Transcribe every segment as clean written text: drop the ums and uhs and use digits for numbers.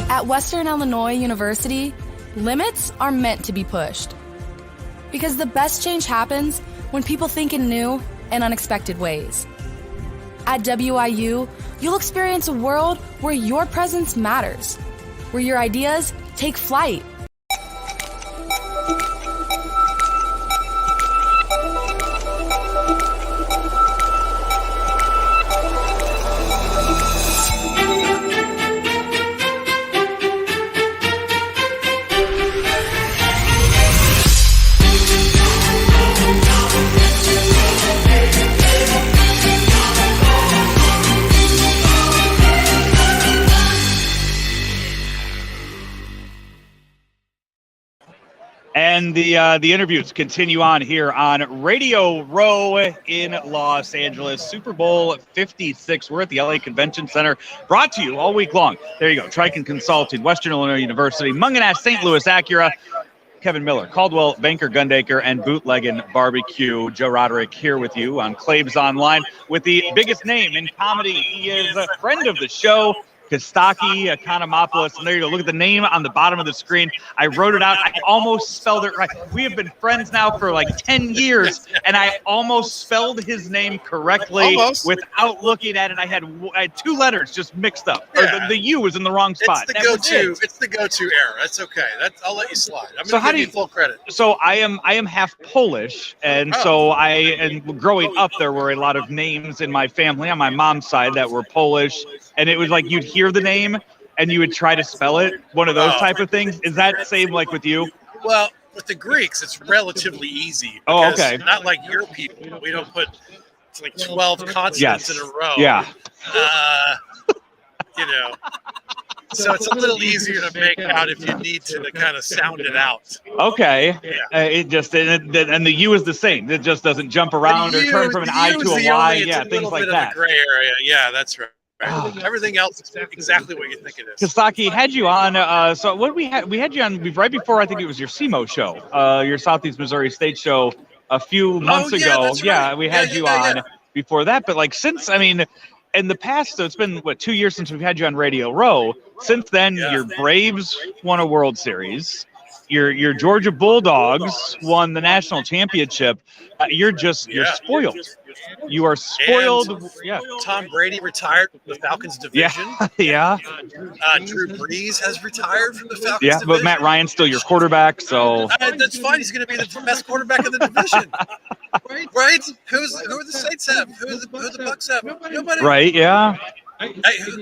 At Western Illinois University, limits are meant to be pushed. Because the best change happens when people think in new and unexpected ways. At WIU, you'll experience a world where your presence matters, where your ideas take flight. And the interviews continue on here on Radio Row in Los Angeles. Super Bowl 56. We're at the LA Convention Center, brought to you all week long. There you go. Trican Consulting, Western Illinois University, Munganast, St. Louis Acura, Kevin Miller, Caldwell, Banker Gundaker, and Bootleggin' Barbecue. Joe Roderick here with you on Claves Online with the biggest name in comedy. He is a friend of the show, Costaki Economopoulos. And there you go. Look at the name on the bottom of the screen. I wrote it out. I almost spelled it right. We have been friends now for like 10 years, and I almost spelled his name correctly without looking at it. I had two letters just mixed up. Yeah. Or the U was in the wrong spot. It's the go-to error. That's okay. I'll let you slide. I'm going to give you full credit. So I am half Polish, and growing up, there were a lot of names in my family on my mom's side that were Polish, and it was like you'd hear the name and you would try to spell it, one of those type of things. Is that the same like with you? Well, with the Greeks, it's relatively easy. Oh, okay. Not like your people. We don't put like 12 consonants in a row. Yeah. So it's a little easier to make out if you need to kind of sound it out. Okay. Yeah. It just and the U is the same. It just doesn't jump around or turn from an I to a Y. Yeah, things like that. Of a gray area. Yeah, that's right. Everything else is exactly what you think it is. Costaki had you on. So what we had you on right before, I think it was your SEMO show, your Southeast Missouri State show a few months ago. That's right. Yeah, we had you on before that. But like since, in the past, so it's been 2 years since we've had you on Radio Row. Since then, your Braves won a World Series. Your Georgia Bulldogs won the national championship. You're spoiled. You are spoiled. And Tom Brady retired from the Falcons division. Yeah. Drew Brees has retired from the Falcons division. But Matt Ryan's still your quarterback, so that's fine. He's going to be the best quarterback in the division, right? Who the Saints have? Who the Bucks have? Nobody. Right? Yeah. Hey,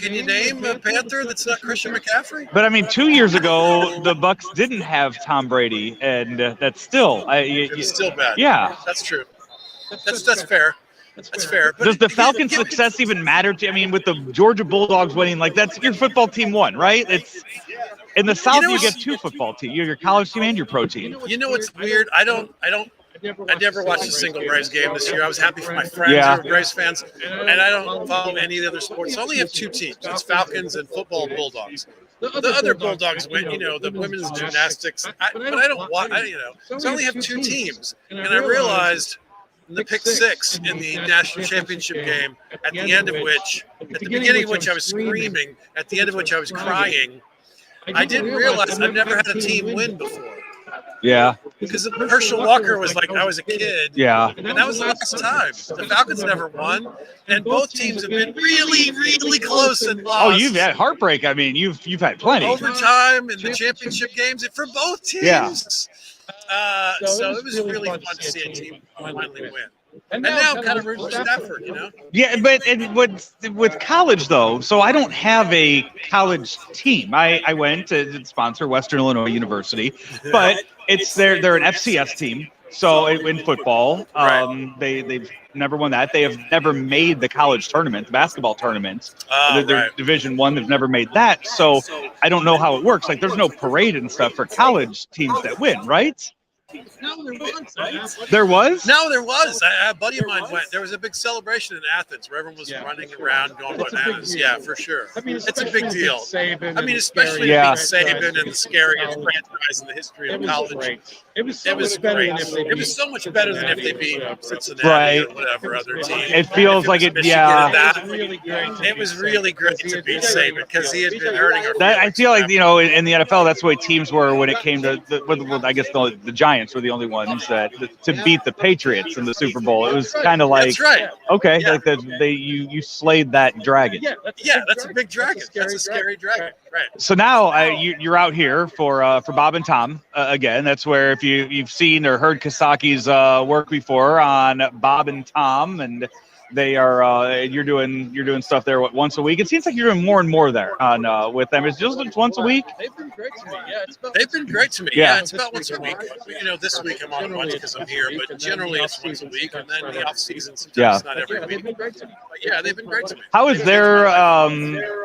can you name a Panther that's not Christian McCaffrey? But 2 years ago, the Bucks didn't have Tom Brady, and that's still it's still bad. Yeah, that's true. That's fair. That's fair. But does the Falcons' success even matter to you? With the Georgia Bulldogs winning, that's your football team won, right? It's in the South. You get two football teams. You have your college team and your pro team. You know what's weird? I never watched a single Braves game this year. I was happy for my friends who are Braves fans, and I don't follow any of the other sports. So I only have two teams. It's Falcons and football Bulldogs. The other Bulldogs win, the women's gymnastics. But I don't watch, So I only have two teams. And I realized in the pick six in the national championship game, at the beginning of which I was screaming, at the end of which I was crying, I didn't realize I've never had a team win before. Yeah. Because Herschel Walker was like I was a kid. Yeah. And that was the last time. The Falcons never won. And both teams have been really, really close and lost. Oh, you've had heartbreak. You've had plenty. Overtime in the championship games for both teams. Yeah. So it was really fun to see a team finally win. And now kind of rooting for Stafford, Yeah, but with college, though, so I don't have a college team. I went to sponsor Western Illinois University, but they're an FCS team. So in football, they've never won that. They have never made the college tournament, the basketball tournament. They're Division I. They've never made that. So I don't know how it works. There's no parade and stuff for college teams that win, right? No, there was. There was? No, there was. A buddy of mine went. There was a big celebration in Athens where everyone was running around, going bananas. Yeah, for sure. I mean, it's a big deal. I mean, especially being Saban and the scariest franchise in the history of college. It was great. It was so much better than if they beat Cincinnati or whatever other team. It feels like it. It was really great to beat Saban because he had been hurting our. I feel like in the NFL, that's the way teams were when it came to I guess the Giants were the only ones that to beat the Patriots in the Super Bowl. It was kind of like, that's right. Okay, like you slayed that dragon. Yeah, that's a big dragon. That's a scary dragon. Right. So now you're out here for Bob and Tom again. That's where if you've seen or heard Costaki's work before on Bob and Tom, and they are you're doing stuff there once a week. It seems like you're doing more and more there on with them. It's just once a week. They've been great to me. Yeah, they've been great to me. Yeah, it's about once a week. This week I'm on a bunch because I'm here, but generally it's once a week, and then the off season sometimes it's not every week. But yeah, they've been great to me. How is there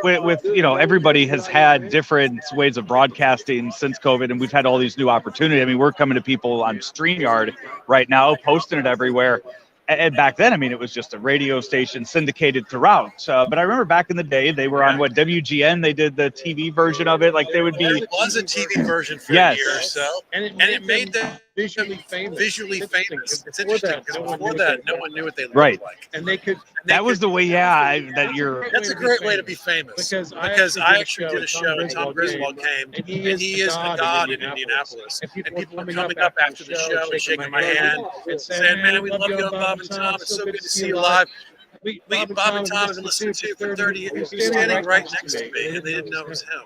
with everybody has had different ways of broadcasting since COVID, and we've had all these new opportunities. I mean, we're coming to people on StreamYard right now, posting it everywhere. And back then, I mean, it was just a radio station syndicated throughout. But I remember back in the day, they were on WGN. They did the TV version of it. Like they would be. There was a TV version for a year or so, and it made them visually famous. It's interesting because before that, no one knew what they looked like. And they could. That was the way. Yeah, That's a great way to be famous. Because I actually did a show, and Tom Griswold came, and he is a god in Indianapolis. And people were coming up after the show and shaking my hand and saying, "Man, we love you on Bob and Tom. It's so good to see you live." Bob and Tom have been listening to you for 30 years. He was standing right next to me, and they didn't know it was him.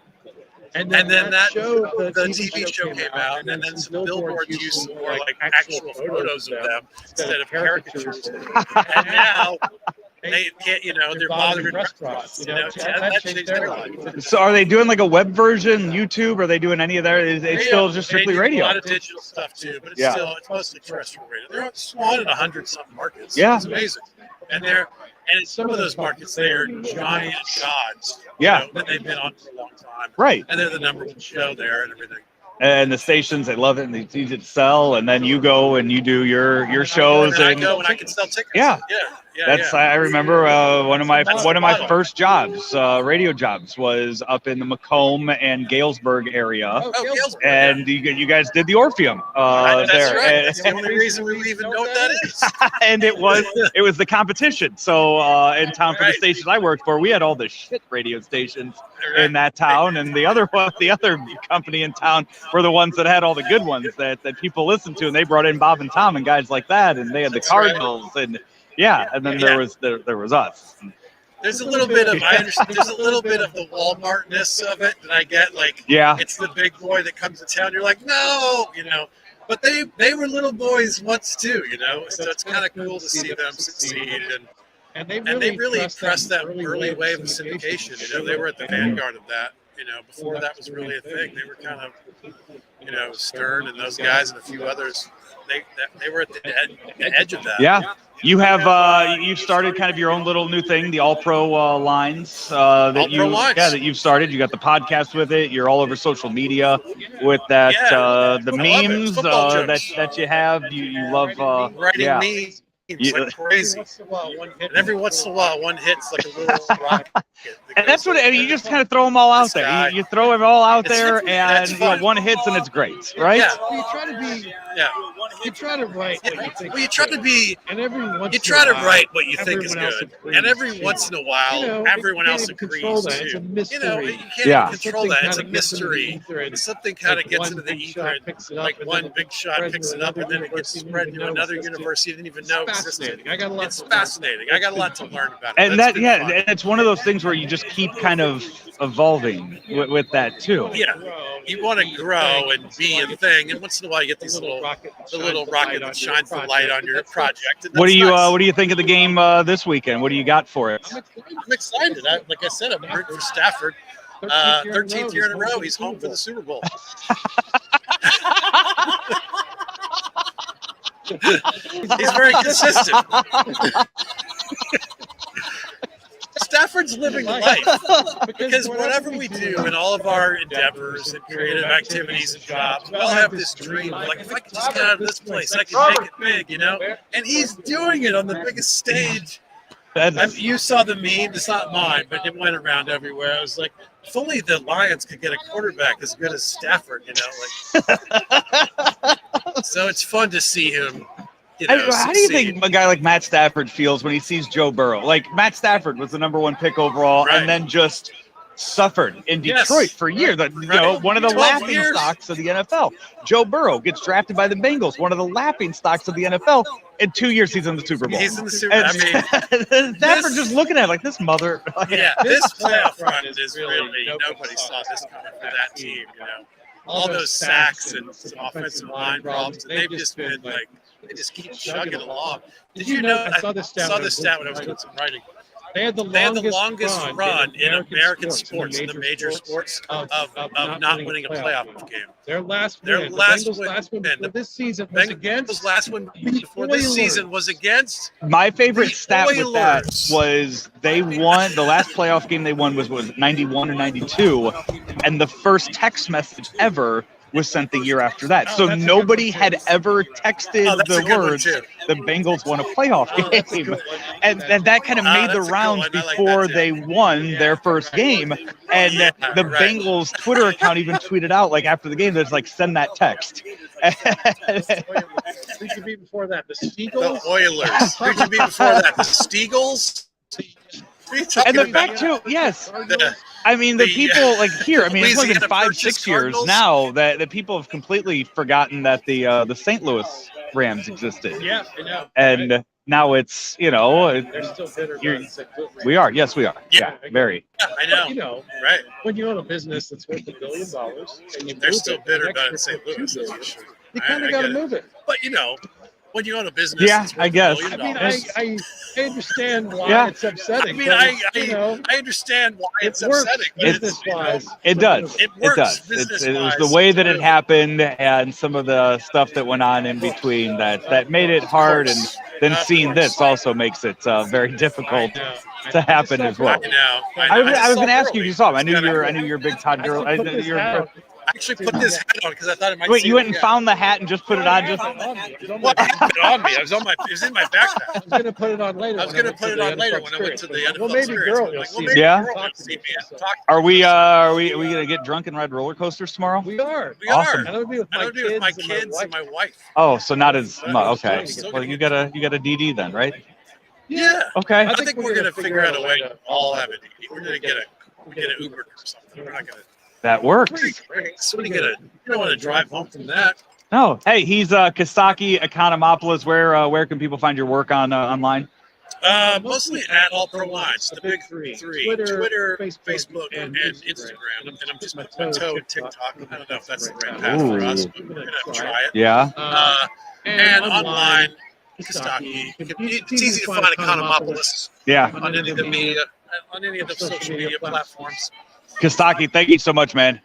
And then the TV show came out, and then some billboards used some more like actual photos of them instead of caricatures. And now they can't, they're bothering restaurants. That changed their life. So are they doing like a web version, YouTube? Are they doing any of that? It's still just strictly radio. A lot of digital stuff too, but it's mostly terrestrial radio. They're on 100-something markets. Yeah, it's amazing. And in some of those markets, they're giant gods. That they've been on for a long time. Right. And they're the #1 show there and everything. And the stations, they love it, and it's easy to sell. And then you go and you do your shows. And I go and I can sell tickets. Yeah. I remember one of my first jobs, radio jobs, was up in the Macomb and Galesburg area. Galesburg, and you guys did the Orpheum that's there. Right. That's the only reason we even know what that is. And it was the competition. So in town for the stations I worked for, we had all the shit radio stations in that town, and the other company in town were the ones that had all the good ones that people listened to, and they brought in Bob and Tom and guys like that, and they had the Cardinals and. Yeah, and then there was us. There's a little bit of there's a little bit of the Walmartness of it that I get. Like, it's the big boy that comes to town. You're like, no, But they were little boys once too, So it's kind of cool to see them succeed, and they really pressed that early wave of syndication. They were at the vanguard of that. Before that was really a thing. They were kind of, Stern and those guys and a few others. They were at the edge of that. Yeah. You have you've started kind of your own little new thing, the All Pro lines that you've started. You got the podcast with it. You're all over social media with that the memes that you have. You love writing memes. It's like crazy. And every once in a while, one hits like a little rocket. And that's what you just kind of throw them all out there. You throw it all out there, and one hits, and it's great, right? Yeah. You try to be. Yeah. You try to write what you think. Well, you try to be. And you try to write what you think is good. And every once in a while, everyone else agrees too. It's a mystery. You can't even control that. It's a mystery. Something kind of gets into the ether, like one big shot picks it up, and then it gets spread to another universe you didn't even know existed. It's fascinating. I got a lot to learn about it. And and it's one of those things where you just keep kind of evolving with that too. Yeah, you want to grow and be a thing, and once in a while you get these little rocket that shines the light on your project. What do you think of the game this weekend? What do you got for it? I'm excited. Like I said, I'm rooting for Stafford. 13th year in a row, he's home for the Super Bowl. He's very consistent. man's living life. Because whatever we do in all of our endeavors and creative activities and jobs, we all have this dream. Like, if I could just get out of this place, I can make it big, you know? And he's doing it on the biggest stage. You saw the meme. It's not mine, but it went around everywhere. I was like, if only the Lions could get a quarterback as good as Stafford, you know? Like, so it's fun to see him. You know, how do you think a guy like Matt Stafford feels when he sees Joe Burrow? Like, Matt Stafford was the #1 pick overall, Right. and then just suffered in Detroit for a year. That you know, one of the 12 laughing years. stocks of the NFL. Joe Burrow gets drafted by the Bengals, one of the laughing stocks of the NFL. In 2 years, he's in the Super Bowl. He's in the Super Bowl. I mean, Stafford just looking at it like this mother. yeah, this playoff run is really, nobody saw this coming for that team, you know. All those sacks and some offensive line problems, and they've just been like, they just keep chugging along. Did you know, I saw this stat when I was doing some writing. They had the longest run in American sports, in the major sports, of not winning a playoff game. Their last win before this season was against last one before this season was against. My favorite stat with that Oilers. was they won the last playoff game they won was 91 or 92, and the first text message ever was sent the year after that. So nobody had ever texted the words the Bengals won a playoff game. And that kind of made the rounds before they won their first game. And the Bengals Twitter account even tweeted out, like, after the game, there's like, send that text. Who could be before that? The Seagulls? The Oilers. Who could be before that? The Steagles? And the fact too, yes. I mean, the people like here. I mean, it's only been 5-6 years now that the people have completely forgotten that the St. Louis Rams existed. Yeah, I know. And now it's They're still bitter. we are. Yes, we are. Yeah, very. Yeah, I know. But, you know, Right. when you own a business that's worth $1 billion, and you They're move still it bitter an about it in extra St. Louis. $2 That's billion, for sure. you kind of I got to get it. move it. But, you know, when you own a business, Yeah, it's worth I guess. $1 I mean, billion. I understand why Yeah. it's upsetting. I mean, but I understand why it's it works upsetting. But business-wise. It does. It It works does. It was business-wise. the way that it happened and some of the stuff that went on in between that made it hard. And then seeing this also makes it very difficult to happen as well. I know. I was going to ask you if you saw him. I knew Gurley. you're a big Todd Gurley. I actually put this hat on because I thought it might. Wait, see you went and again. found the hat and just put it on? Just What happened on me? It was in my backpack. I was going to put it on later. I was going to put it on later when I went to the NFL Well, maybe experience. girl I'm will like, see well, me. maybe Yeah? girl will see me and talk. are we going to get drunk and ride roller coasters tomorrow? We are. We Awesome. are. And I would be with And I my would be with my kids kids and my wife. Oh, so not as much. Okay. Still Well, gonna you got a DD then, right? Yeah. Okay. I think we're gonna figure out a way to all have it. We're gonna get an Uber or something. We're not gonna. That works. Somebody you don't want to drive home from that. No. Hey, he's Costaki Economopoulos. Where can people find your work on online? Mostly at All Pro Lines, the big three: Twitter, Facebook, and Instagram. And I'm just my toe at TikTok. I don't know if that's the right path for us, but we're gonna try it. Yeah. And online, Costaki. It's easy to find Economopoulos Yeah. on any of the media, on any of the social media platforms. Kostaki, thank you so much, man.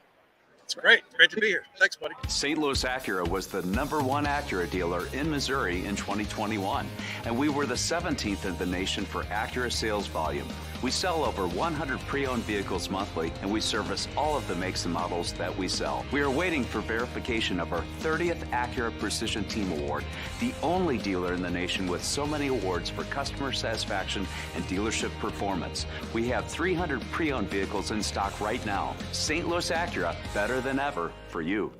It's great to be here. Thanks, buddy. St. Louis Acura was the #1 Acura dealer in Missouri in 2021, and we were the 17th in the nation for Acura sales volume. We sell over 100 pre-owned vehicles monthly, and we service all of the makes and models that we sell. We are waiting for verification of our 30th Acura Precision Team Award, the only dealer in the nation with so many awards for customer satisfaction and dealership performance. We have 300 pre-owned vehicles in stock right now. St. Louis Acura, better than ever for you.